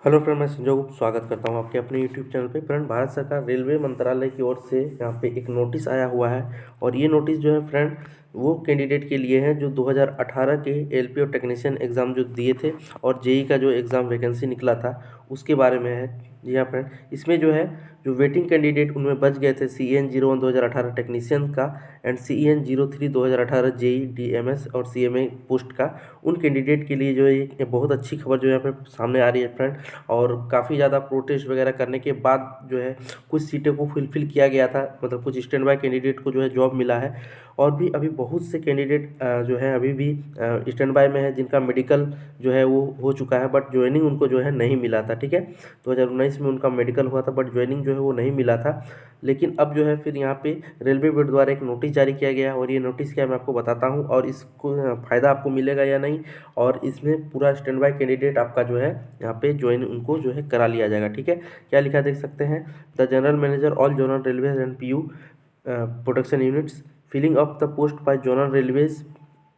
Hello friend, मैं संजय गुप्त स्वागत करता हूं आपके अपने यूट्यूब चैनल पे। फ्रेंड, भारत सरकार रेलवे मंत्रालय की ओर से यहाँ पे एक नोटिस आया हुआ है और ये नोटिस जो है फ्रेंड वो कैंडिडेट के लिए है जो 2018 के एलपी और टेक्नीशियन एग्ज़ाम जो दिए थे और जेई का जो एग्ज़ाम वैकेंसी निकला था उसके बारे में है। जी हाँ फ्रेंड, इसमें जो है जो वेटिंग कैंडिडेट उनमें बच गए थे CEN-01 2018 टेक्नीशियन का एंड CEN-03 2018 जेई DMS और CMA पोस्ट का, उन कैंडिडेट के लिए जो है ये बहुत अच्छी खबर जो है यहाँ पे सामने आ रही है फ्रेंड। और काफ़ी ज़्यादा प्रोटेस्ट वगैरह करने के बाद जो है कुछ सीटों को फुलफिल किया गया था, मतलब कुछ स्टैंड बाय कैंडिडेट को जो है जॉब मिला है। और भी अभी बहुत से कैंडिडेट जो है अभी भी स्टैंड बाय में है जिनका मेडिकल जो है वो हो चुका है, बट ज्वाइनिंग उनको जो है नहीं मिला था। ठीक है, 2019 में उनका मेडिकल हुआ था बट ज्वाइनिंग जो है वो नहीं मिला था। लेकिन अब जो है फिर यहाँ पे रेलवे बोर्ड द्वारा एक नोटिस जारी किया गया है और ये नोटिस क्या है मैं आपको बताता हूँ और इसको फ़ायदा आपको मिलेगा या नहीं, और इसमें पूरा स्टैंड बाय कैंडिडेट आपका जो है यहाँ पे ज्वाइन उनको जो है करा लिया जाएगा। ठीक है, क्या लिखा देख सकते हैं, the general manager all zonal railways and PU production units filling up the post by zonal railways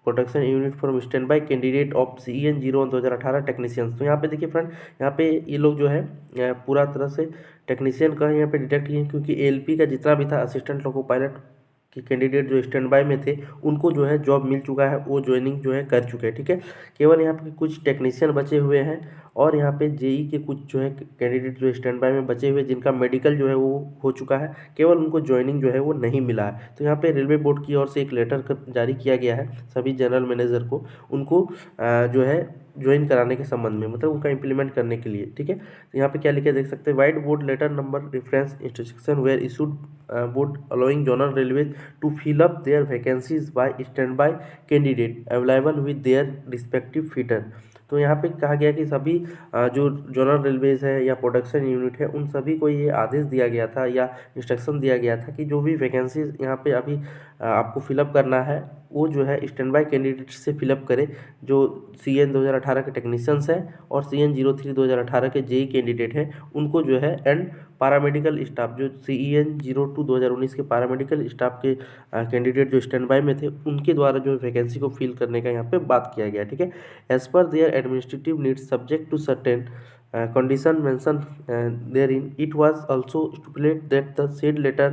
production unit for stand by candidate of CEN-01 2018 technicians. तो यहाँ पे देखिए फ्रेंड, यहाँ पे ये लोग जो है पूरा तरह से टेक्नीशियन का यहाँ पे डिटेक्ट किए क्योंकि LP का जितना भी था असिस्टेंट लोको पायलट कि कैंडिडेट जो स्टैंड बाय में थे उनको जो है जॉब मिल चुका है, वो ज्वाइनिंग जो है कर चुके हैं। ठीक है, केवल यहाँ पे कुछ टेक्नीशियन बचे हुए हैं और यहाँ पे जेई के कुछ जो है कैंडिडेट जो स्टैंड बाय में बचे हुए जिनका मेडिकल जो है वो हो चुका है, केवल उनको ज्वाइनिंग जो है वो नहीं मिला है। तो यहाँ पे रेलवे बोर्ड की ओर से एक लेटर जारी किया गया है सभी जनरल मैनेजर को, उनको जो है ज्वाइन कराने के संबंध में, मतलब उनका इम्प्लीमेंट करने के लिए। ठीक है, तो यहाँ पे क्या लिखे देख सकते हैं, white board letter number reference instruction where issued board allowing zonal railways to fill up their vacancies by stand by candidate available with their respective feeder. तो यहाँ पे कहा गया कि सभी जो जोनल रेलवेज है या प्रोडक्शन यूनिट है उन सभी को ये आदेश दिया गया था या इंस्ट्रक्शन दिया गया था कि जो भी वैकेंसीज यहाँ पे अभी आपको फिलअप करना है वो जो है स्टैंड बाय कैंडिडेट से फिलअप करें, जो CN 2018 के टेक्नीशियंस हैं और CN-03 2018 के जेई कैंडिडेट हैं उनको जो है, एंड पैरामेडिकल स्टाफ जो CEN-02 2019 के पैरामेडिकल स्टाफ के कैंडिडेट जो स्टैंड बाय में थे उनके द्वारा जो वैकेंसी को फिल करने का यहाँ पे बात किया गया। ठीक है, as per their administrative needs subject to certain condition mentioned therein, it was also stipulated that the said letter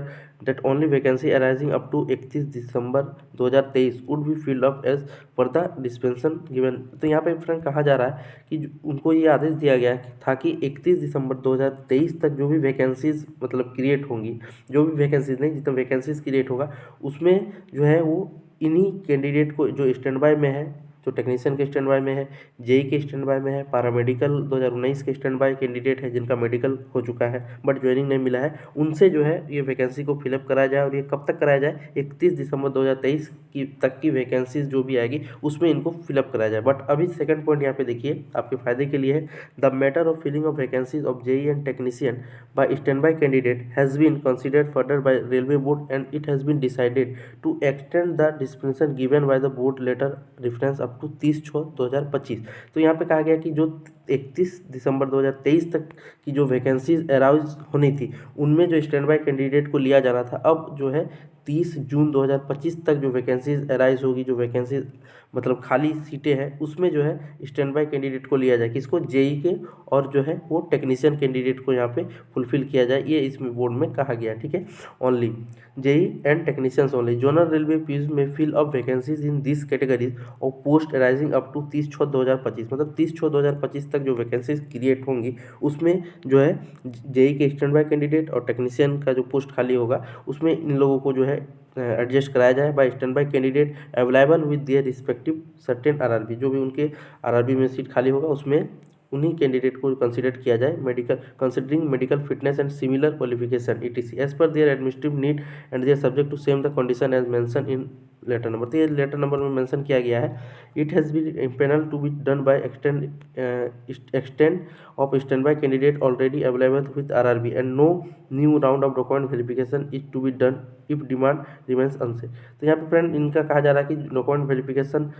that only vacancy arising up to 31 December 2023 would be filled up as per the dispensation given। तो यहाँ पे friend कहा जा रहा है कि उनको ये आदेश दिया गया था कि 31 दिसंबर 2023 तक जो भी वैकेंसीज मतलब क्रिएट होंगी, जो भी वैकेंसीज नहीं जितना वैकेंसीज क्रिएट होगा उसमें जो है वो इन्हीं कैंडिडेट को जो स्टैंड बाय में है, जो टेक्नीशियन के स्टैंड बाय में है, जेई के स्टैंड बाय में है, पैरामेडिकल 2019 के स्टैंड बाय कैंडिडेट है जिनका मेडिकल हो चुका है बट ज्वाइनिंग नहीं मिला है, उनसे जो है ये वैकेंसी को फिलअप कराया जाए। और ये कब तक कराया जाए, 31 दिसंबर 2023 की तक की वैकेंसीज जो भी आएगी उसमें इनको फिलअप कराया जाए। बट अभी सेकंड पॉइंट यहाँ पे देखिए आपके फायदे के लिए है, the matter of filling of vacancies of JE and technician by stand by candidate has been considered further by railway board and it has been decided to extend the dispensation given by the board letter reference up to 30/6/2025। तो यहाँ पे कहा गया कि जो 31 दिसंबर 2023 तक की जो वैकेंसीज अराउज होनी थी उनमें जो स्टैंड बाय कैंडिडेट को लिया जाना था, अब जो है 30 जून 2025 तक जो वैकेंसीज अराइज होगी, जो वैकेंसीज मतलब खाली सीटें हैं उसमें जो है स्टैंड बाय कैंडिडेट को लिया जाए, किसको, जेई के, और जो है वो टेक्नीशियन कैंडिडेट को यहाँ पे फुलफिल किया जाए, ये इसमें बोर्ड में कहा गया। ठीक है, only JE and technicians only zonal railway पीज में fill up vacancies in this categories और पोस्ट अराइजिंग अप टू 30/6/2025, मतलब 30/6/2025 तक जो वैकेंसीज क्रिएट होंगी उसमें जो है जेई के स्टैंड बाय कैंडिडेट और टेक्नीशियन का जो पोस्ट खाली होगा उसमें इन लोगों को जो है एडजस्ट कराया जाए by stand by candidate available with their respective certain RRB, जो भी उनके RRB में सीट खाली होगा उसमें उन्हीं कैंडिडेट को कंसिडर किया जाए, medical considering medical fitness and similar qualification ETC as per their administrative need and their subject to same the condition as mention in letter number. तो ये लेटर नंबर में मेंशन किया गया है, it has been panel to be done by extend of stand by candidate already available with RRB and no new round of document verification is to be done if demand remains unset. तो यहाँ पे friend इनका कहा जा रहा है कि document verification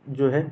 जो है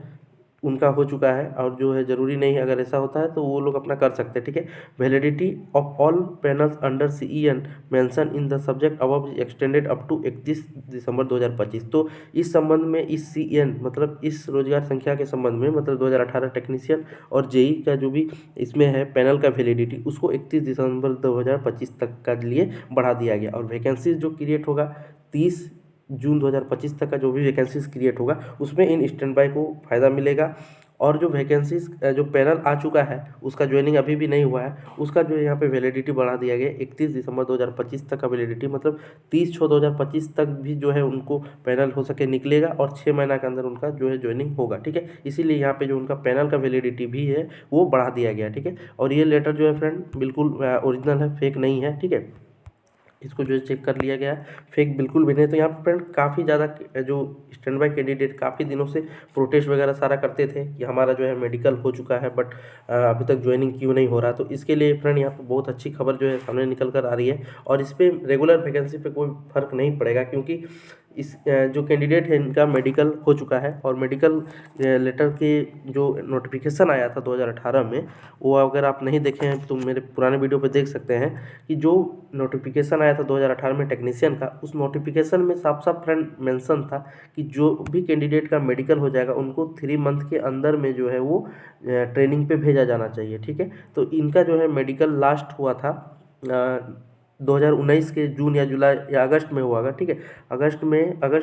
उनका हो चुका है, और जो है ज़रूरी नहीं है, अगर ऐसा होता है तो वो लोग अपना कर सकते हैं, ठीक है। Validity of all panels under CEN mention in the subject above extended up to 31 December 2025। तो इस संबंध में, इस CEN मतलब इस रोजगार संख्या के संबंध में, मतलब 2018 टेक्नीशियन और जेई का जो भी इसमें है पैनल का वैलिडिटी, उसको 31 दिसंबर 2025 तक का लिए बढ़ा दिया गया। और वैकेंसीज जो क्रिएट होगा 30 जून 2025 तक का जो भी वैकेंसीज क्रिएट होगा उसमें इन स्टैंड बाय को फ़ायदा मिलेगा। और जो वैकेंसीज जो पैनल आ चुका है उसका ज्वाइनिंग अभी भी नहीं हुआ है, उसका जो यहाँ पे वैलिडिटी बढ़ा दिया गया 31 दिसंबर 2025 तक का वैलिडिटी, मतलब 30/6/2025 तक भी जो है उनको पैनल हो सके निकलेगा, और 6 महीना के अंदर उनका जो है ज्वाइनिंग होगा, ठीक है। इसीलिए यहाँ पे जो उनका पैनल का वैलिडिटी भी है वो बढ़ा दिया गया, ठीक है। और ये लेटर जो है फ्रेंड बिल्कुल ओरिजिनल है, फेक नहीं है, ठीक है। इसको जो है चेक कर लिया गया है, फेक बिल्कुल भी नहीं। तो यहाँ पर फ्रेंड काफ़ी ज़्यादा जो स्टैंड बाय कैंडिडेट काफ़ी दिनों से प्रोटेस्ट वगैरह सारा करते थे कि हमारा जो है मेडिकल हो चुका है बट अभी तक ज्वाइनिंग क्यों नहीं हो रहा। तो इसके लिए फ्रेंड यहाँ पर बहुत अच्छी खबर जो है सामने निकल कर आ रही है, और इस पर रेगुलर वैकेंसी पे कोई फर्क नहीं पड़ेगा, क्योंकि इस जो कैंडिडेट है इनका मेडिकल हो चुका है, और मेडिकल लेटर के जो नोटिफिकेशन आया था 2018 में, वो अगर आप नहीं देखे हैं तो मेरे पुराने वीडियो पे देख सकते हैं कि जो नोटिफिकेशन आया था 2018 में टेक्नीशियन का, उस नोटिफिकेशन में साफ साफ फ्रेंड मेंशन था कि जो भी कैंडिडेट का मेडिकल हो जाएगा उनको 3 मंथ के अंदर में जो है वो ट्रेनिंग पे भेजा जाना चाहिए, ठीक है। तो इनका जो है मेडिकल लास्ट हुआ था 2019 के जून या जुलाई या अगस्त में हुआ होगा, ठीक है। अगस्त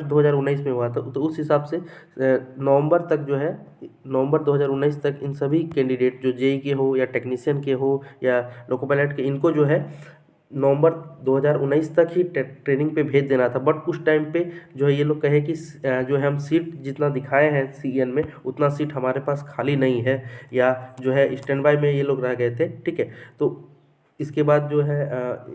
2019 में हुआ था। तो उस हिसाब से नवंबर तक जो है, नवंबर 2019 तक इन सभी कैंडिडेट जो जेई के हो या टेक्नीशियन के हो या लोको पायलट के, इनको जो है नवंबर 2019 तक ही ट्रेनिंग पे भेज देना था। बट उस टाइम पे जो है ये लोग कहे कि जो है हम सीट जितना दिखाए हैं CEN में उतना सीट हमारे पास खाली नहीं है, या जो है स्टैंड बाय में ये लोग रह गए थे, ठीक है। तो इसके बाद जो है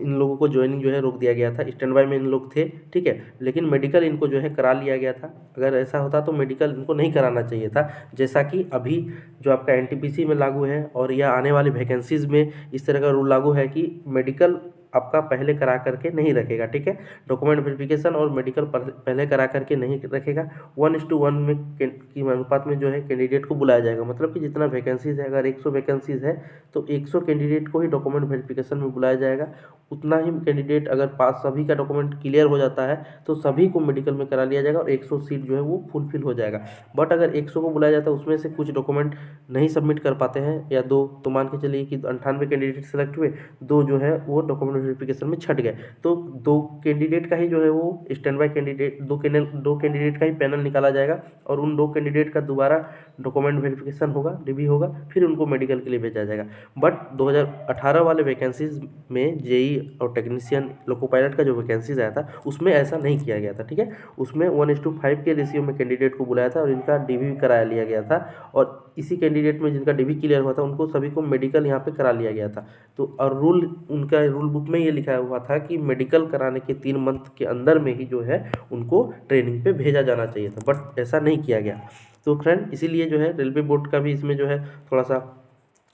इन लोगों को ज्वाइनिंग जो है रोक दिया गया था, स्टैंड बाय में इन लोग थे, ठीक है। लेकिन मेडिकल इनको जो है करा लिया गया था। अगर ऐसा होता तो मेडिकल इनको नहीं कराना चाहिए था, जैसा कि अभी जो आपका NTPC में लागू है और या आने वाली वैकेंसीज़ में इस तरह का रूल लागू है कि मेडिकल आपका पहले करा करके नहीं रखेगा, ठीक है। डॉक्यूमेंट वेरिफिकेशन और मेडिकल पहले करा करके नहीं रखेगा। 1:1 में की अनुपात में जो है कैंडिडेट को बुलाया जाएगा, मतलब कि जितना वैकेंसीज है, अगर 100 वैकेंसीज है तो 100 कैंडिडेट को ही डॉक्यूमेंट वेरिफिकेशन में बुलाया जाएगा। उतना ही कैंडिडेट अगर पास सभी का डॉक्यूमेंट क्लियर हो जाता है तो सभी को मेडिकल में करा लिया जाएगा और 100 सीट जो है वो फुलफिल हो जाएगा। बट अगर 100 को बुलाया जाता है उसमें से कुछ डॉक्यूमेंट नहीं सबमिट कर पाते हैं या दो, तो मान के चलिए कि 98 कैंडिडेट सेलेक्ट हुए, दो जो है वो डॉक्यूमेंट वेरिफिकेशन में छट गए, तो 2 कैंडिडेट का ही जो है वो स्टैंड बाय कैंडिडेट, 2 कैंडिडेट का ही पैनल निकाला जाएगा, और उन 2 कैंडिडेट का दोबारा डॉक्यूमेंट वेरिफिकेशन होगा, रिव्यू होगा, फिर उनको मेडिकल के लिए भेजा जाएगा। बट 2018 वाले वैकेंसीज में जेई और टेक्नीशियन लोको पायलट का जो वैकेंसीज आया था उसमें ऐसा नहीं किया गया था, ठीक है। उसमें 1:5 के रेशियो में कैंडिडेट को बुलाया था और इनका DV भी करा लिया गया था, और इसी कैंडिडेट में जिनका DV क्लियर हुआ था उनको सभी को मेडिकल यहाँ पे करा लिया गया था। तो और उनका रूल बुक में ये लिखा हुआ था कि मेडिकल कराने के 3 मंथ के अंदर में ही जो है उनको ट्रेनिंग पे भेजा जाना चाहिए था, बट ऐसा नहीं किया गया। तो फ्रेंड इसीलिए जो है रेलवे बोर्ड का भी इसमें जो है थोड़ा सा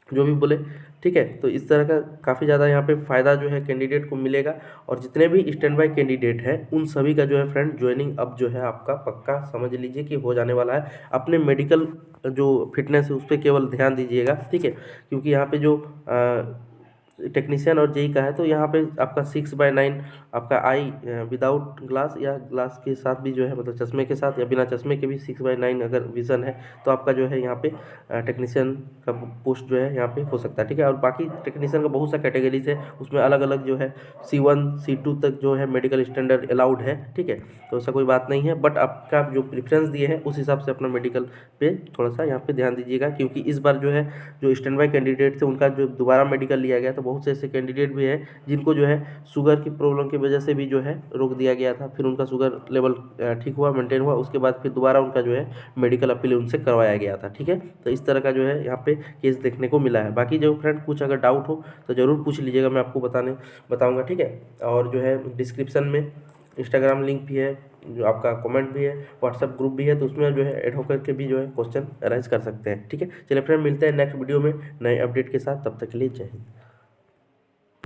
जो भी बोले, ठीक है। तो इस तरह का काफ़ी ज़्यादा यहाँ पे फ़ायदा जो है कैंडिडेट को मिलेगा, और जितने भी स्टैंड बाय कैंडिडेट हैं उन सभी का जो है फ्रेंड ज्वाइनिंग अब जो है आपका पक्का समझ लीजिए कि हो जाने वाला है। अपने मेडिकल जो फिटनेस है उस पर केवल ध्यान दीजिएगा, ठीक है, क्योंकि यहाँ पे जो टेक्नीशियन और जेई का है तो यहाँ पे आपका 6/9 आपका आई विदाउट ग्लास या ग्लास के साथ भी जो है, मतलब चश्मे के साथ या बिना चश्मे के भी 6/9 अगर विज़न है तो आपका जो है यहाँ पे टेक्नीशियन का पोस्ट जो है यहाँ पे हो सकता है, ठीक है। और बाकी टेक्नीशियन का बहुत सा कैटेगरीज है, उसमें अलग अलग जो है C1 C2 तक जो है मेडिकल स्टैंडर्ड अलाउड है, ठीक है। तो ऐसा कोई बात नहीं है, बट आपका जो प्रेफरेंस दिए हैं उस हिसाब से अपना मेडिकल पे थोड़ा सा यहाँ पे ध्यान दीजिएगा, क्योंकि इस बार जो है जो स्टैंड बाय कैंडिडेट थे उनका जो दोबारा मेडिकल लिया गया तो बहुत से ऐसे कैंडिडेट भी हैं जिनको जो है शुगर की प्रॉब्लम की वजह से भी जो है रोक दिया गया था, फिर उनका शुगर लेवल ठीक हुआ, मेंटेन हुआ, उसके बाद फिर दोबारा उनका जो है मेडिकल अपील उनसे करवाया गया था, ठीक है। तो इस तरह का जो है यहाँ पे केस देखने को मिला है। बाकी जो फ्रेंड कुछ अगर डाउट हो तो ज़रूर पूछ लीजिएगा, मैं आपको बताऊँगा, ठीक है। और जो है डिस्क्रिप्शन में इंस्टाग्राम लिंक भी है, जो आपका कमेंट भी है, व्हाट्सअप ग्रुप भी है, तो उसमें जो है ऐड होकर के भी जो है क्वेश्चन अरेंज कर सकते हैं, ठीक है। चलिए फ्रेंड मिलते हैं नेक्स्ट वीडियो में नए अपडेट के साथ, तब तक के लिए जय हिंद।